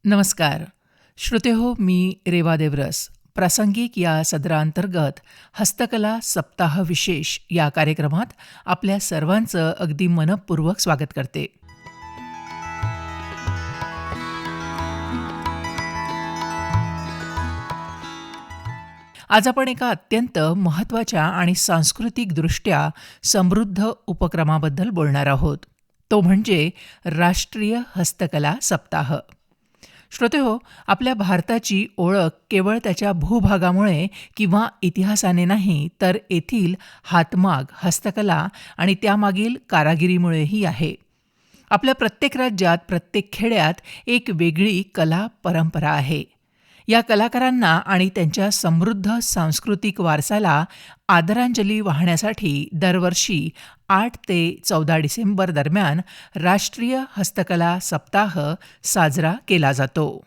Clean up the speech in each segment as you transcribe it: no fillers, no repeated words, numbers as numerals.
नमस्कार. श्रोतेहो, मी रेवा देवरस. प्रासंगिक या सदरांतर्गत हस्तकला सप्ताह विशेष या कार्यक्रमात आपल्या सर्वांचं अगदी मनःपूर्वक स्वागत करते. आज आपण एका अत्यंत महत्त्वाच्या आणि सांस्कृतिकदृष्ट्या समृद्ध उपक्रमाबद्दल बोलणार आहोत. तो म्हणजे राष्ट्रीय हस्तकला सप्ताह. श्रोतेहो, आपल्या भारताची ओळख केवळ त्याच्या भूभागामुळे किंवा इतिहासाने नाही, तर येथील हातमाग, हस्तकला आणि त्यामागील कारागिरीमुळेही आहे. आपल्या प्रत्येक राज्यात, प्रत्येक खेड्यात एक वेगळी कला परंपरा आहे. या कलाकारांना आणि त्यांच्या समृद्ध सांस्कृतिक वारसाला आदरांजली वाहण्यासाठी दरवर्षी 8 ते 14 डिसेंबर दरम्यान राष्ट्रीय हस्तकला सप्ताह साजरा केला जातो.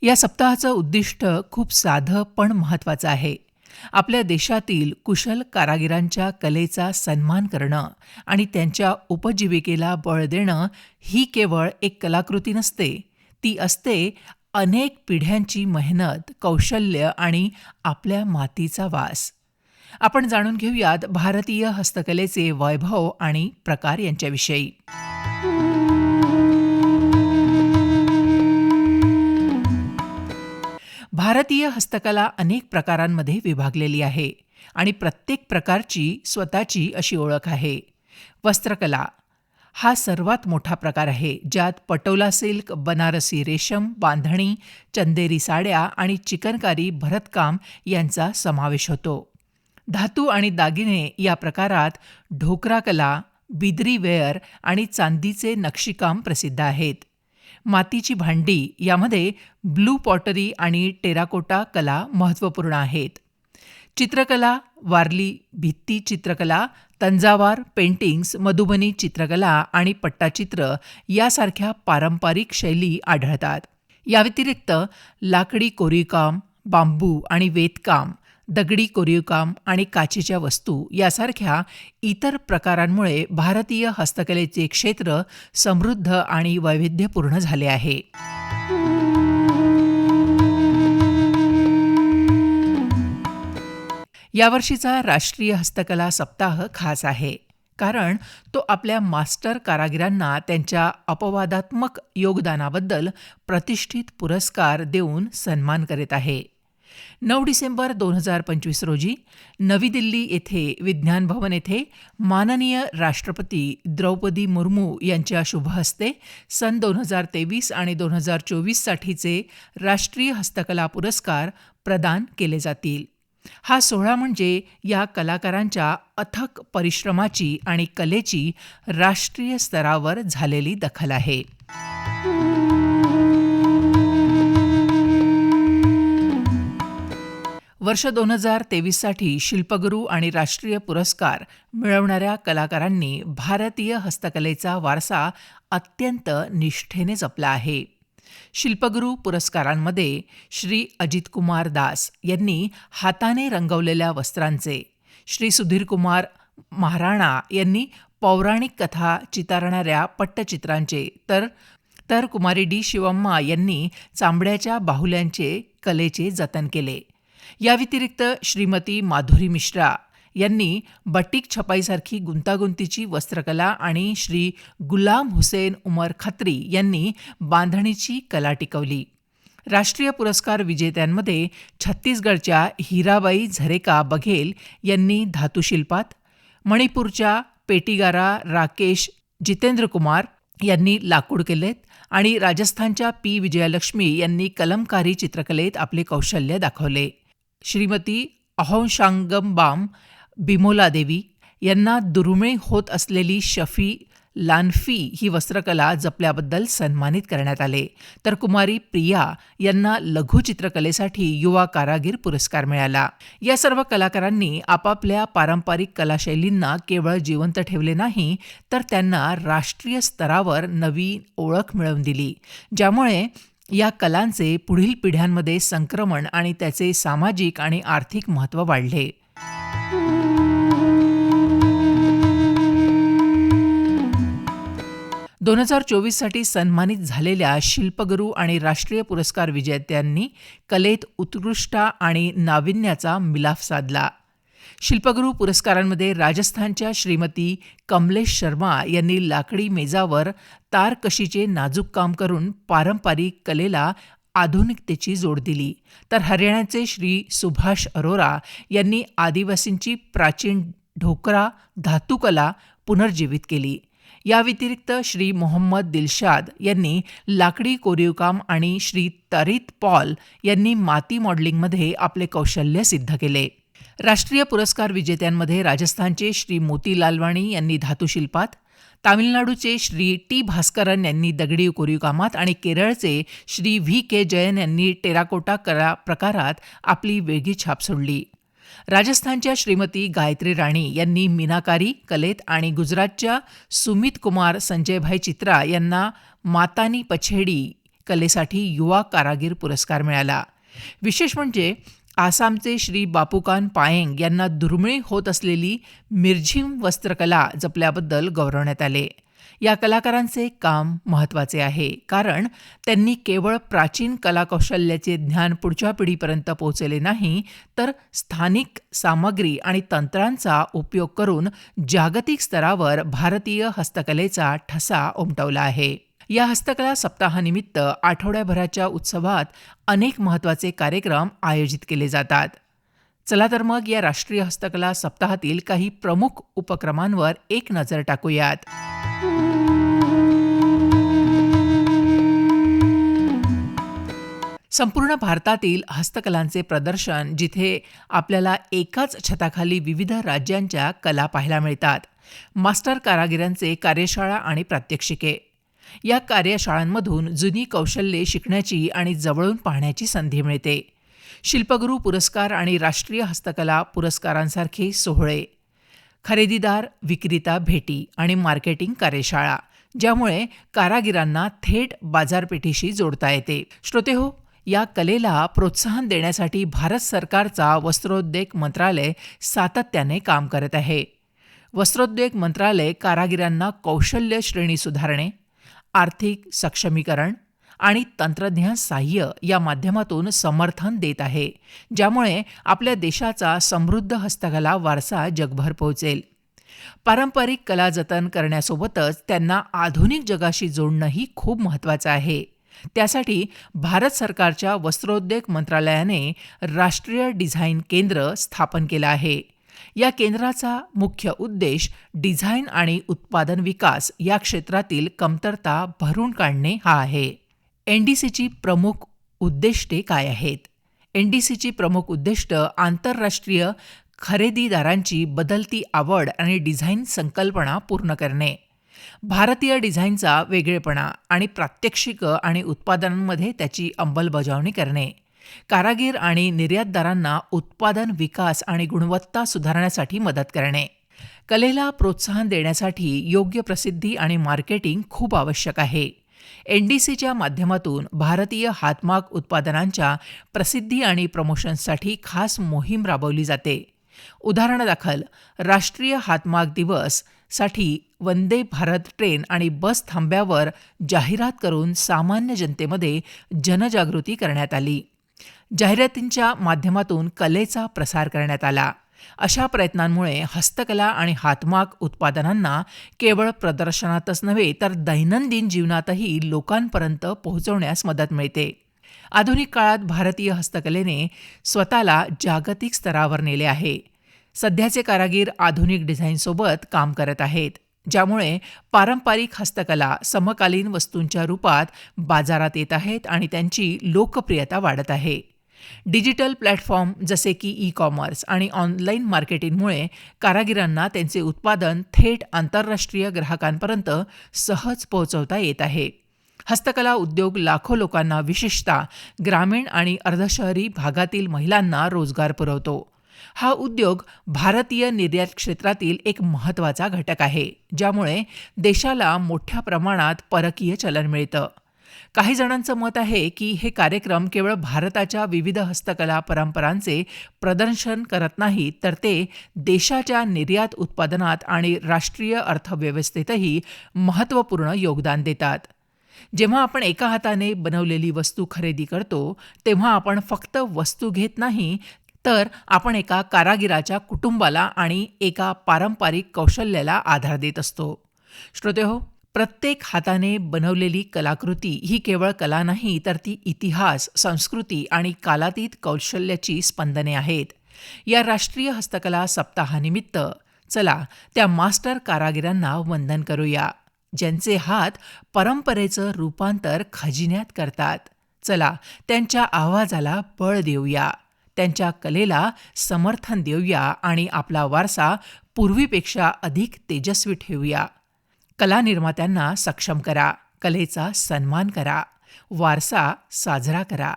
या सप्ताहाचं उद्दिष्ट खूप साधं पण महत्त्वाचं आहे. आपल्या देशातील कुशल कारागिरांच्या कलेचा सन्मान करणं आणि त्यांच्या उपजीविकेला बळ देणं ही केवळ एक कलाकृती नसते, ती असते अनेक पिढ्यांची मेहनत, कौशल्य आणि आपल्या मातीचा वास. आपण जाणून घेऊयात भारतीय हस्तकलेचे वैभव आणि प्रकार यांच्याविषयी. भारतीय हस्तकला अनेक प्रकारांमध्ये विभागलेली आहे आणि प्रत्येक प्रकारची स्वतःची अशी ओळख आहे. वस्त्रकला हा सर्वात मोठा प्रकार आहे, ज्यात पटोला सिल्क, बनारसी रेशम, बांधणी, चंदेरी साड्या आणि चिकनकारी भरतकाम यांचा समावेश होतो. धातू आणि दागिने या प्रकारात ढोकरा कला, बिदरी वेअर आणि चांदीचे नक्षीकाम प्रसिद्ध आहेत. मातीची भांडी यामध्ये ब्लू पॉटरी आणि टेराकोटा कला महत्त्वपूर्ण आहेत. चित्रकला, वारली भित्ती चित्रकला, तंजावार पेंटिंग्स, मधुबनी चित्रकला आणि पट्टाचित्र यासारख्या पारंपरिक शैली आढळतात. या व्यतिरिक्त लाकडी कोरीवकाम, बांबू आणि वेतकाम, दगडी कोरीवकाम आणि काचेच्या वस्तू यासारख्या इतर प्रकारांमुळे भारतीय हस्तकलेचे क्षेत्र समृद्ध आणि वैविध्यपूर्ण झाले आहे. यावर्षीचा राष्ट्रीय हस्तकला सप्ताह खास आहे, कारण तो आपल्या मास्टर कारागिरांना त्यांच्या अपवादात्मक योगदानाबद्दल प्रतिष्ठित पुरस्कार देऊन सन्मान करीत आहे. 9 डिसेंबर 2025 रोजी नवी दिल्ली येथे विज्ञान भवन येथे माननीय राष्ट्रपती द्रौपदी मुर्मू यांच्या शुभहस्ते सन 2023 आणि 2024 साठीचे राष्ट्रीय हस्तकला पुरस्कार प्रदान केले जातील. हा सोहळा म्हणजे या कलाकारांच्या अथक परिश्रमाची आणि कलेची राष्ट्रीय स्तरावर झालेली दखल आहे. वर्ष 2023 साठी शिल्पगुरू आणि राष्ट्रीय पुरस्कार मिळवणाऱ्या कलाकारांनी भारतीय हस्तकलेचा वारसा अत्यंत निष्ठेने जपला आहे. शिल्पगुरू पुरस्कारांमध्ये श्री अजित कुमार दास यांनी हाताने रंगवलेल्या वस्त्रांचे, श्री सुधीर कुमार महाराणा यांनी पौराणिक कथा चितारणाऱ्या पट्टचित्रांचे, तर कुमारी डी शिवम्मा यांनी चांबड्याच्या बाहुल्यांचे कलेचे जतन केले. या व्यतिरिक्त श्रीमती माधुरी मिश्रा यांनी बटीक छपाईसारखी गुंतागुंतीची वस्त्रकला आणि श्री गुलाम हुसेन उमर खत्री यांनी बांधणीची कला टिकवली. राष्ट्रीय पुरस्कार विजेत्यांमध्ये छत्तीसगडच्या हिराबाई झरेका बघेल यांनी धातुशिल्पात, मणिपूरच्या पेटिगारा राकेश जितेंद्र कुमार यांनी लाकूड कलेत आणि राजस्थानच्या पी विजयलक्ष्मी यांनी कलमकारी चित्रकलेत आपले कौशल्य दाखवले. श्रीमती अहोशांगमबाम बिमोला देवी यांना दुर्मिळ होत असलेली शफी लान्फी ही वस्त्रकला जपल्याबद्दल सन्मानित करण्यात आले, तर कुमारी प्रिया यांना लघुचित्रकलेसाठी युवा कारागीर पुरस्कार मिळाला. या सर्व कलाकारांनी आपापल्या पारंपरिक कलाशैलींना केवळ जिवंत ठेवले नाही, तर त्यांना राष्ट्रीय स्तरावर नवी ओळख मिळवून दिली, ज्यामुळे या कलांचे पुढील पिढ्यांमध्ये संक्रमण आणि त्याचे सामाजिक आणि आर्थिक महत्त्व वाढले. 2024साठी सन्मानित झालेल्या शिल्पगुरू आणि राष्ट्रीय पुरस्कार विजेत्यांनी कलेत उत्कृष्ट आणि नाविन्याचा मिलाफ साधला. शिल्पगुरू पुरस्कारांमध्ये राजस्थानच्या श्रीमती कमलेश शर्मा यांनी लाकडी मेजावर तारकशीचे नाजूक काम करून पारंपरिक कलेला आधुनिकतेची जोड दिली, तर हरियाणाचे श्री सुभाष अरोरा यांनी आदिवासींची प्राचीन ढोकरा धातुकला पुनर्जीवित केली. या व्यतिरिक्त श्री मोहम्मद दिलशाद यांनी लाकडी कोरीवकाम आणि श्री तरीत पॉल यांनी माती मॉडेलिंगमध्ये आपले कौशल्य सिद्ध केले. राष्ट्रीय पुरस्कार विजेत्यांमध्ये राजस्थानचे श्री मोती लालवाणी यांनी धातुशिल्पात, तामिळनाडूचे श्री टी भास्करन यांनी दगडी कोरीवकामात आणि केरळचे श्री व्ही के जयन यांनी टेराकोटा कला प्रकारात आपली वेगळी छाप सोडली. राजस्थानच्या श्रीमती गायत्री राणी यांनी मीनाकारी कलेत आणि गुजरातच्या सुमित कुमार संजयभाई चित्रा यांना मातानी पछेडी कलेसाठी युवा कारागीर पुरस्कार मिळाला. विशेष म्हणजे आसामचे श्री बापुकान पायेंग यांना दुर्मिळ होत असलेली मिरझिम वस्त्रकला जपल्याबद्दल गौरवण्यात आले. या कलाकारांचे काम महत्त्वाचे आहे, कारण त्यांनी केवळ प्राचीन कलाकौशल्याचे ज्ञान पुढच्या पिढीपर्यंत पोहोचले नाही, तर स्थानिक सामग्री आणि तंत्रांचा उपयोग करून जागतिक स्तरावर भारतीय हस्तकलेचा ठसा उमटवला आहे. या हस्तकला सप्ताहानिमित्त आठवड्याभराच्या उत्सवात अनेक महत्त्वाचे कार्यक्रम आयोजित केले जातात. चला तर मग या राष्ट्रीय हस्तकला सप्ताहातील काही प्रमुख उपक्रमांवर एक नजर टाकूयात. संपूर्ण भारतातील हस्तकलांचे प्रदर्शन, जिथे आपल्याला एकाच छताखाली विविध राज्यांच्या कला पाहायला मिळतात. मास्टर कारागिरांचे कार्यशाळा आणि प्रात्यक्षिके. या कार्यशाळांमधून जुनी कौशल्ये शिकण्याची आणि जवळून पाहण्याची संधी मिळते. शिल्पगुरू पुरस्कार आणि राष्ट्रीय हस्तकला पुरस्कारांसारखे सोहळे. खरेदीदार विक्रेता भेटी आणि मार्केटिंग कार्यशाळा, ज्यामुळे कारागिरांना थेट बाजारपेठेशी जोडता येते. श्रोतेहो, या कलेला प्रोत्साहन देण्यासाठी भारत सरकारचा वस्त्रोद्योग मंत्रालय सातत्याने काम करत आहे. वस्त्रोद्योग मंत्रालय कारागिरांना कौशल्य श्रेणी सुधारणे, आर्थिक सक्षमीकरण आणि तंत्रज्ञान सहाय्य या माध्यमातून समर्थन देत आहे, ज्यामुळे आपल्या देशाचा समृद्ध हस्तकला वारसा जगभर पोहोचेल. पारंपरिक कला जतन करण्यासोबतच त्यांना आधुनिक जगाशी जोडणंही खूप महत्त्वाचं आहे. त्यासाठी भारत सरकारच्या वस्त्रोद्योग मंत्रालयाने राष्ट्रीय डिझाईन केंद्र स्थापन केलं आहे. या केंद्राचा मुख्य उद्देश डिझाईन आणि उत्पादन विकास या क्षेत्रातील कमतरता भरून काढणे हा आहे. एनडीसीची प्रमुख उद्दिष्टे काय आहेत? एनडीसीची प्रमुख उद्दिष्ट आंतरराष्ट्रीय खरेदीदारांची बदलती आवड आणि डिझाईन संकल्पना पूर्ण करणे, भारतीय डिझाईनचा वेगळेपणा आणि प्रात्यक्षिक आणि उत्पादनांमध्ये त्याची अंमलबजावणी करणे, कारागीर आणि निर्यातदारांना उत्पादन विकास आणि गुणवत्ता सुधारण्यासाठी मदत करणे. कलेला प्रोत्साहन देण्यासाठी योग्य प्रसिद्धी आणि मार्केटिंग खूप आवश्यक आहे. एनडीसीच्या माध्यमातून भारतीय हातमाग उत्पादनांच्या प्रसिद्धी आणि प्रमोशनसाठी खास मोहीम राबवली जाते. उदाहरणादाखल राष्ट्रीय हातमाग दिवस साठी वंदे भारत ट्रेन आणि बस थांब्यावर जाहिरात करून सामान्य जनतेमध्ये जनजागृती करण्यात आली. जाहिरातींच्या माध्यमातून कलेचा प्रसार करण्यात आला. अशा प्रयत्नांमुळे हस्तकला आणि हातमाग उत्पादनांना केवळ प्रदर्शनातच नव्हे, तर दैनंदिन जीवनातही लोकांपर्यंत पोहोचवण्यास मदत मिळते. आधुनिक काळात भारतीय हस्तकलेने स्वतःला जागतिक स्तरावर नेले आहे. सध्याचे कारागीर आधुनिक डिझाईनसोबत काम करत आहेत, ज्यामुळे पारंपरिक हस्तकला समकालीन वस्तूंच्या रूपात बाजारात येत आहेत आणि त्यांची लोकप्रियता वाढत आहे. डिजिटल प्लॅटफॉर्म जसे की ई-कॉमर्स आणि ऑनलाईन मार्केटिंगमुळे कारागिरांना त्यांचे उत्पादन थेट आंतरराष्ट्रीय ग्राहकांपर्यंत सहज पोहोचवता येत आहे. हस्तकला उद्योग लाखो लोकांना, विशेषतः ग्रामीण आणि अर्धशहरी भागातील महिलांना रोजगार पुरवतो. हा उद्योग भारतीय निर्यात क्षेत्रातील एक महत्त्वाचा घटक आहे, ज्यामुळे देशाला मोठ्या प्रमाणात परकीय चलन मिळतं. काही जणांचं मत आहे की हे कार्यक्रम केवळ भारताच्या विविध हस्तकला परंपरांचे प्रदर्शन करत नाहीत, तर ते देशाच्या निर्यात उत्पादनात आणि राष्ट्रीय अर्थव्यवस्थेतही महत्त्वपूर्ण योगदान देतात. जेव्हा आपण एका हाताने बनवलेली वस्तू खरेदी करतो, तेव्हा आपण फक्त वस्तू घेत नाही, तर आपण एका कारागिराच्या कुटुंबाला आणि एका पारंपरिक कौशल्याला आधार देत असतो. श्रोतेहो, प्रत्येक हाताने बनवलेली कलाकृती ही केवळ कला नाही, तर ती इतिहास, संस्कृती आणि कालातीत कौशल्याची स्पंदने आहेत. या राष्ट्रीय हस्तकला सप्ताहानिमित्त चला त्या मास्टर कारागिरांना वंदन करूया, ज्यांचे हात परंपरेचं रूपांतर खजिन्यात करतात. चला त्यांच्या आवाजाला बळ देऊया, त्यांच्या कलेला समर्थन देऊया आणि आपला वारसा पूर्वीपेक्षा अधिक तेजस्वी ठेवूया. कला निर्मात्यांना सक्षम करा, कलेचा सन्मान करा, वारसा साजरा करा.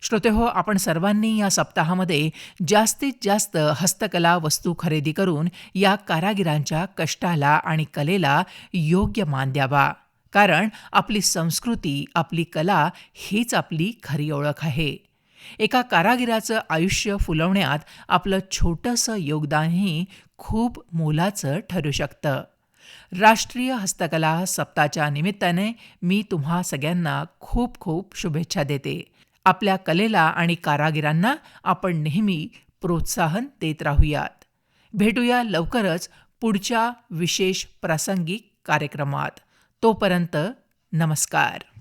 श्रोतेहो, आपण सर्वांनी या सप्ताहामध्ये जास्तीत जास्त हस्तकला वस्तू खरेदी करून या कारागिरांच्या कष्टाला आणि कलेला योग्य मान द्यावा. कारण आपली संस्कृती, आपली कला हीच आपली खरी ओळख आहे. एका कारागिराचं आयुष्य फुलवण्यात आपलं छोटंसं योगदानही खूप मोलाचं ठरू शकतं. राष्ट्रीय हस्तकला सप्ताहाच्या निमित्ताने मी तुम्हा सगळ्यांना खूप खूप शुभेच्छा देते. आपल्या कलेला आणि कारागिरांना आपण नेहमी प्रोत्साहन देत राहूयात. भेटूया लवकरच पुढच्या विशेष प्रासंगिक कार्यक्रमात. तोपर्यंत नमस्कार.